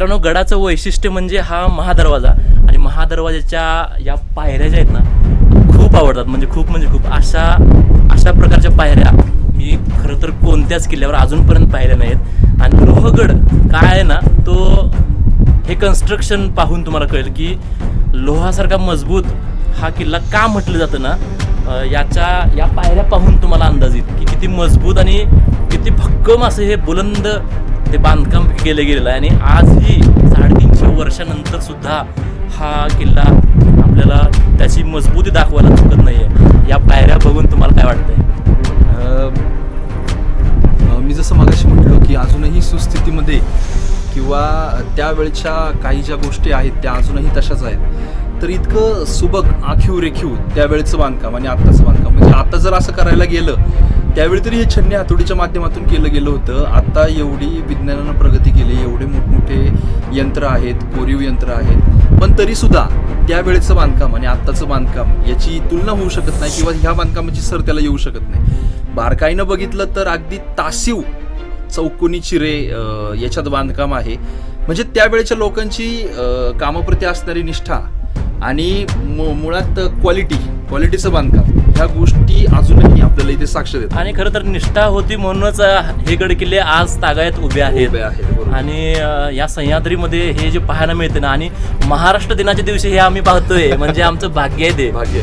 मित्रांनो, गडाचं वैशिष्ट्य म्हणजे हा महादरवाजा. आणि महादरवाजाच्या या पायऱ्या ज्या आहेत ना, खूप आवडतात. म्हणजे खूप अशा प्रकारच्या पायऱ्या मी खरं तर कोणत्याच किल्ल्यावर अजूनपर्यंत पाहिल्या नाहीत. आणि लोहगड काय आहे ना, तो हे कन्स्ट्रक्शन पाहून तुम्हाला कळेल की लोहासारखा मजबूत हा किल्ला का म्हटलं जातं ना, या पायऱ्या पाहून तुम्हाला अंदाज येईल की किती मजबूत आणि किती भक्कम असं हे बुलंद ते बांधकाम केलं गेलेलं आहे. आणि आजही 350 वर्षानंतर सुद्धा हा किल्ला आपल्याला त्याची मजबूती दाखवायला चुकत नाही आहे. या पायऱ्या बघून तुम्हाला काय वाटतंय? मी जसं मागाशी म्हटलो की अजूनही सुस्थितीमध्ये किंवा त्यावेळच्या काही ज्या गोष्टी आहेत त्या अजूनही तशाच आहेत. तर इतकं सुबक आखीव रेखीव त्यावेळेचं बांधकाम आणि आत्ताचं बांधकाम, म्हणजे आता जर असं करायला गेलं त्यावेळी तरी हे छन्नी हातोडीच्या माध्यमातून केलं गेलं होतं. आता एवढी विज्ञानानं प्रगती केली, एवढे मोठमोठे यंत्र आहेत, कोरीव यंत्र आहेत, पण तरीसुद्धा त्यावेळेचं बांधकाम आणि आत्ताचं बांधकाम याची तुलना होऊ शकत नाही किंवा ह्या बांधकामाची सर त्याला येऊ शकत नाही. बारकाईनं बघितलं तर अगदी तासीव चौकोनी चिरे याच्यात बांधकाम आहे. म्हणजे त्यावेळेच्या लोकांची कामाप्रती असणारी निष्ठा आणि मुळात क्वालिटीचं बांधकाम, ह्या गोष्टी अजूनही आपल्याला इथे साक्ष देतात. आणि खरं तर निष्ठा होती म्हणूनच हे गड किल्ले आज तागायत उभे आहेत. आणि या सह्याद्रीमध्ये हे जे पाहायला मिळते ना, आणि महाराष्ट्र दिनाच्या दिवशी हे आम्ही पाहतोय म्हणजे आमचं भाग्य आहे ते. भाग्य